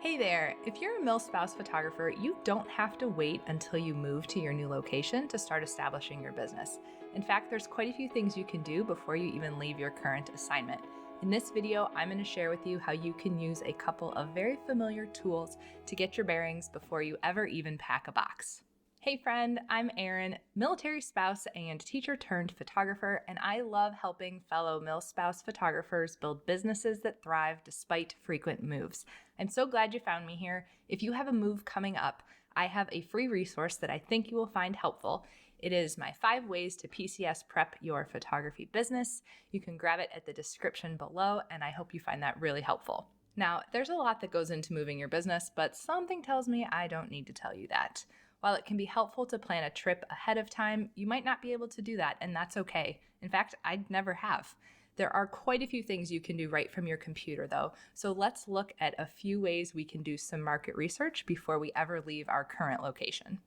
Hey there! If you're a Milspouse photographer, you don't have to wait until you move to your new location to start establishing your business. In fact, there's quite a few things you can do before you even leave your current assignment. In this video, I'm going to share with you how you can use a couple of very familiar tools to get your bearings before you ever even pack a box. Hey friend, I'm Erin, military spouse and teacher turned photographer, and I love helping fellow Milspouse photographers build businesses that thrive despite frequent moves. I'm so glad you found me here. If you have a move coming up, I have a free resource that I think you will find helpful. It is my 5 ways to PCS prep your photography business. You can grab it at the description below, and I hope you find that really helpful. Now, there's a lot that goes into moving your business, but something tells me I don't need to tell you that. While it can be helpful to plan a trip ahead of time, you might not be able to do that, and that's okay. In fact, I'd never have. There are quite a few things you can do right from your computer, though, so let's look at a few ways we can do some market research before we ever leave our current location.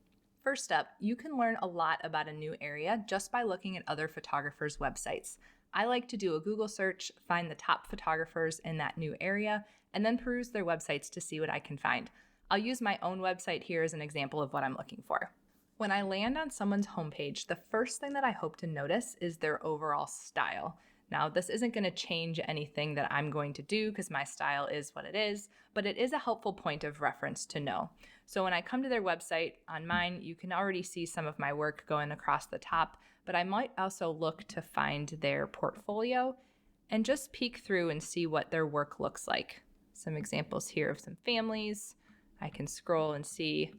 First up, you can learn a lot about a new area just by looking at other photographers' websites. I like to do a Google search, find the top photographers in that new area, and then peruse their websites to see what I can find. I'll use my own website here as an example of what I'm looking for. When I land on someone's homepage, the first thing that I hope to notice is their overall style. Now, this isn't going to change anything that I'm going to do because my style is what it is, but it is a helpful point of reference to know. So when I come to their website, on mine, you can already see some of my work going across the top, but I might also look to find their portfolio and just peek through and see what their work looks like. Some examples here of some families. I can scroll and see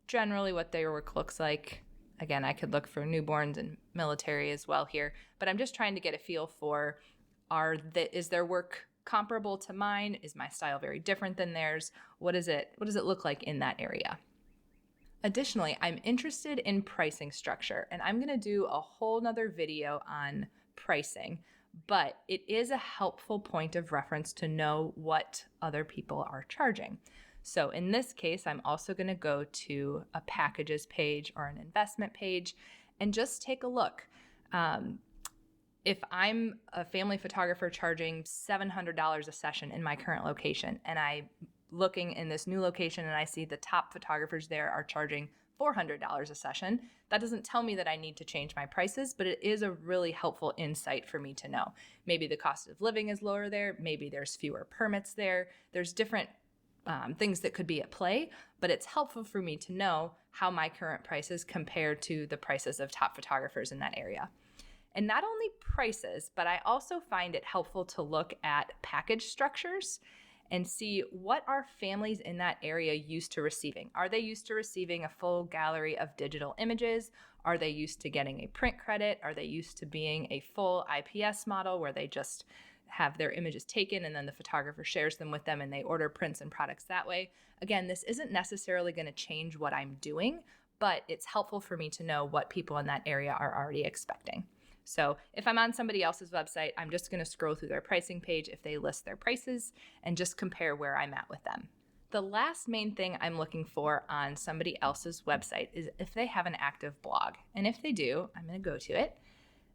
generally what their work looks like. Again, I could look for newborns and military as well here, but I'm just trying to get a feel for is their work comparable to mine? Is my style very different than theirs? What does it look like in that area? Additionally, I'm interested in pricing structure, and I'm going to do a whole nother video on pricing, but it is a helpful point of reference to know what other people are charging. So in this case, I'm also going to go to a packages page or an investment page and just take a look. If I'm a family photographer charging $700 a session in my current location, and I'm looking in this new location and I see the top photographers there are charging $400 a session, that doesn't tell me that I need to change my prices, but it is a really helpful insight for me to know. Maybe the cost of living is lower there. Maybe there's fewer permits there. There's different things that could be at play, but it's helpful for me to know how my current prices compare to the prices of top photographers in that area. And not only prices, but I also find it helpful to look at package structures and see what are families in that area used to receiving. Are they used to receiving a full gallery of digital images? Are they used to getting a print credit? Are they used to being a full IPS model where they just have their images taken and then the photographer shares them with them and they order prints and products that way? Again, this isn't necessarily going to change what I'm doing, but it's helpful for me to know what people in that area are already expecting. So if I'm on somebody else's website, I'm just going to scroll through their pricing page if they list their prices and just compare where I'm at with them. The last main thing I'm looking for on somebody else's website is if they have an active blog. And if they do, I'm going to go to it.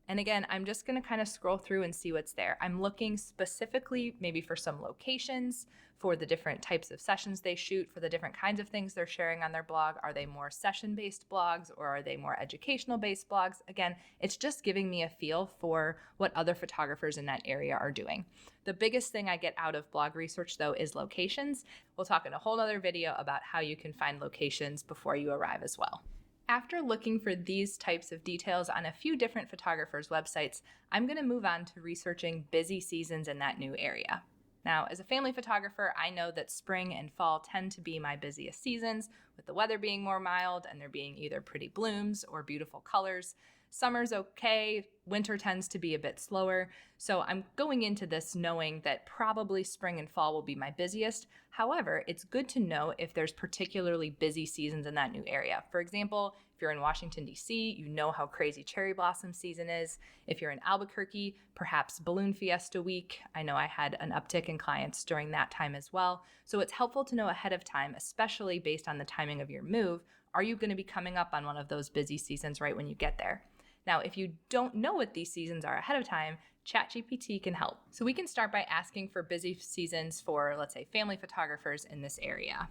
And again, I'm just going to kind of scroll through and see what's there. I'm looking specifically maybe for some locations, for the different types of sessions they shoot, for the different kinds of things they're sharing on their blog. Are they more session-based blogs or are they more educational-based blogs? Again, it's just giving me a feel for what other photographers in that area are doing. The biggest thing I get out of blog research, though, is locations. We'll talk in a whole other video about how you can find locations before you arrive as well. After looking for these types of details on a few different photographers' websites, I'm going to move on to researching busy seasons in that new area. Now, as a family photographer, I know that spring and fall tend to be my busiest seasons, with the weather being more mild and there being either pretty blooms or beautiful colors. Summer's okay, winter tends to be a bit slower, so I'm going into this knowing that probably spring and fall will be my busiest. However, it's good to know if there's particularly busy seasons in that new area. For example, if you're in Washington, D.C., you know how crazy cherry blossom season is. If you're in Albuquerque, perhaps Balloon Fiesta week. I know I had an uptick in clients during that time as well. So it's helpful to know ahead of time, especially based on the timing of your move. Are you going to be coming up on one of those busy seasons right when you get there? Now, if you don't know what these seasons are ahead of time, ChatGPT can help. So we can start by asking for busy seasons for, let's say, family photographers in this area.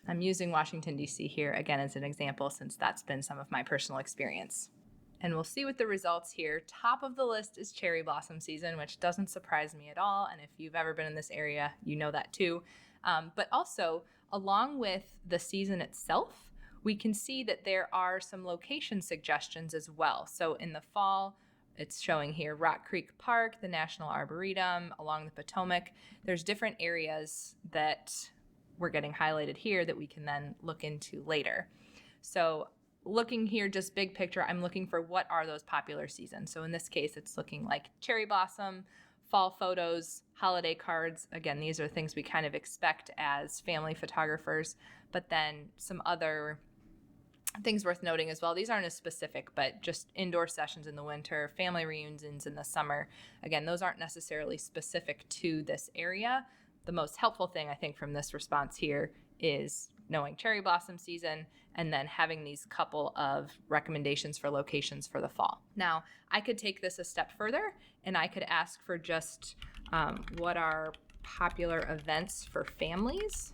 I'm using Washington, D.C. here again as an example, since that's been some of my personal experience. And we'll see with the results here. Top of the list is cherry blossom season, which doesn't surprise me at all. And if you've ever been in this area, you know that too. But also, along with the season itself, we can see that there are some location suggestions as well. So in the fall, it's showing here Rock Creek Park, the National Arboretum, along the Potomac. There's different areas that we're getting highlighted here that we can then look into later. So looking here, just big picture, I'm looking for what are those popular seasons. So in this case, it's looking like cherry blossom, fall photos, holiday cards. Again, these are things we kind of expect as family photographers, but then some other things worth noting as well. These aren't as specific, but just indoor sessions in the winter, family reunions in the summer. Again, those aren't necessarily specific to this area. The most helpful thing I think from this response here is knowing cherry blossom season and then having these couple of recommendations for locations for the fall. Now, I could take this a step further and I could ask for just what are popular events for families.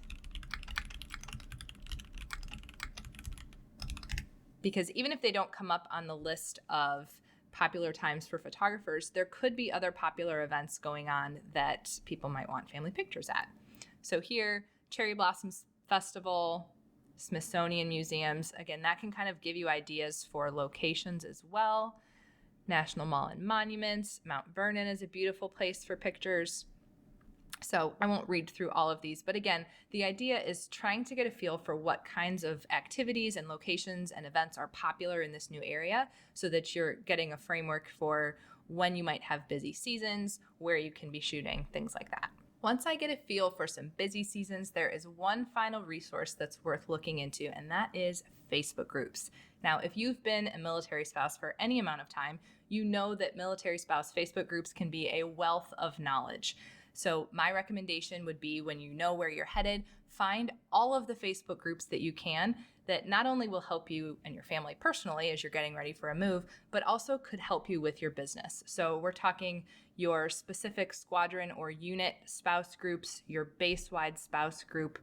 Because even if they don't come up on the list of popular times for photographers, there could be other popular events going on that people might want family pictures at. So here, Cherry Blossoms Festival, Smithsonian Museums, again, that can kind of give you ideas for locations as well. National Mall and Monuments, Mount Vernon is a beautiful place for pictures. So I won't read through all of these, but again, the idea is trying to get a feel for what kinds of activities and locations and events are popular in this new area so that you're getting a framework for when you might have busy seasons, where you can be shooting, things like that. Once I get a feel for some busy seasons, there is one final resource that's worth looking into, and that is Facebook groups. Now, if you've been a military spouse for any amount of time, you know that military spouse Facebook groups can be a wealth of knowledge. So my recommendation would be, when you know where you're headed, find all of the Facebook groups that you can that not only will help you and your family personally as you're getting ready for a move, but also could help you with your business. So we're talking your specific squadron or unit spouse groups, your base-wide spouse group.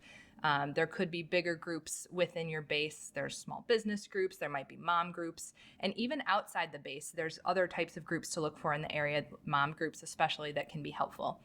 There could be bigger groups within your base. There's small business groups. There might be mom groups. And even outside the base, there's other types of groups to look for in the area, mom groups especially, that can be helpful.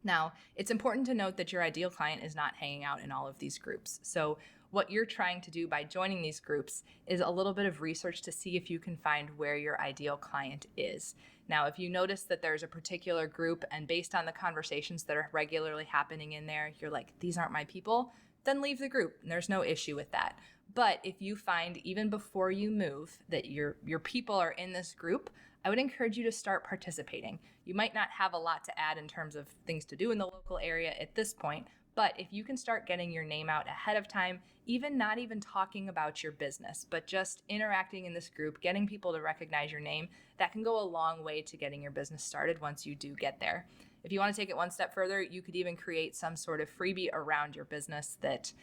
Now, it's important to note that your ideal client is not hanging out in all of these groups. So what you're trying to do by joining these groups is a little bit of research to see if you can find where your ideal client is. Now, if you notice that there's a particular group and based on the conversations that are regularly happening in there, you're like, these aren't my people, then leave the group. And there's no issue with that. But if you find even before you move that your people are in this group, I would encourage you to start participating. You might not have a lot to add in terms of things to do in the local area at this point, but if you can start getting your name out ahead of time, even not even talking about your business, but just interacting in this group, getting people to recognize your name, that can go a long way to getting your business started once you do get there. If you want to take it one step further, you could even create some sort of freebie around your business that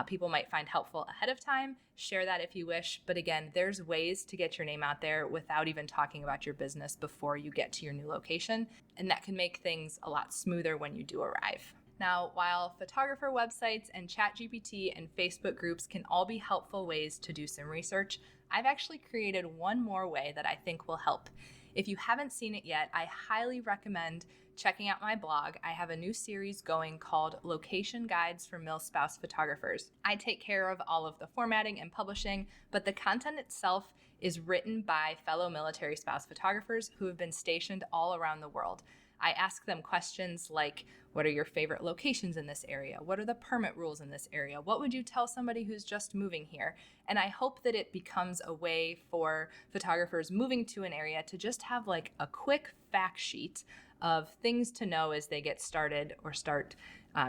people might find helpful ahead of time. Share that if you wish. But again, there's ways to get your name out there without even talking about your business before you get to your new location. And that can make things a lot smoother when you do arrive. Now, while photographer websites and ChatGPT and Facebook groups can all be helpful ways to do some research, I've actually created one more way that I think will help. If you haven't seen it yet, I highly recommend checking out my blog. I have a new series going called Location Guides for Milspouse Photographers. I take care of all of the formatting and publishing, but the content itself is written by fellow military spouse photographers who have been stationed all around the world. I ask them questions like, what are your favorite locations in this area? What are the permit rules in this area? What would you tell somebody who's just moving here? And I hope that it becomes a way for photographers moving to an area to just have like a quick fact sheet of things to know as they get started or start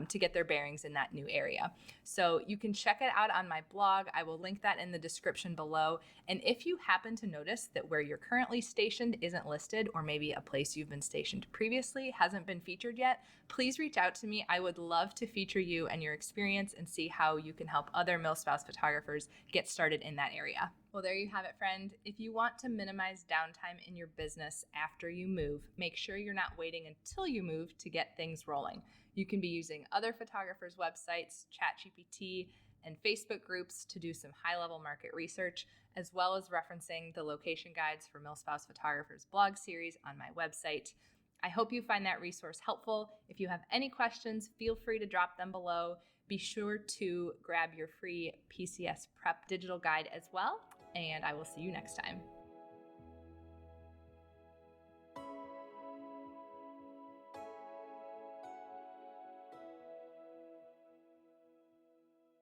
to get their bearings in that new area. So you can check it out on my blog. I will link that in the description below. And if you happen to notice that where you're currently stationed isn't listed, or maybe a place you've been stationed previously hasn't been featured yet, please reach out to me. I would love to feature you and your experience and see how you can help other Milspouse photographers get started in that area. Well, there you have it, friend. If you want to minimize downtime in your business after you move, make sure you're not waiting until you move to get things rolling. You can be using other photographers' websites, ChatGPT, and Facebook groups to do some high-level market research, as well as referencing the location guides for Milspouse Photographers blog series on my website. I hope you find that resource helpful. If you have any questions, feel free to drop them below. Be sure to grab your free PCS Prep digital guide as well, and I will see you next time.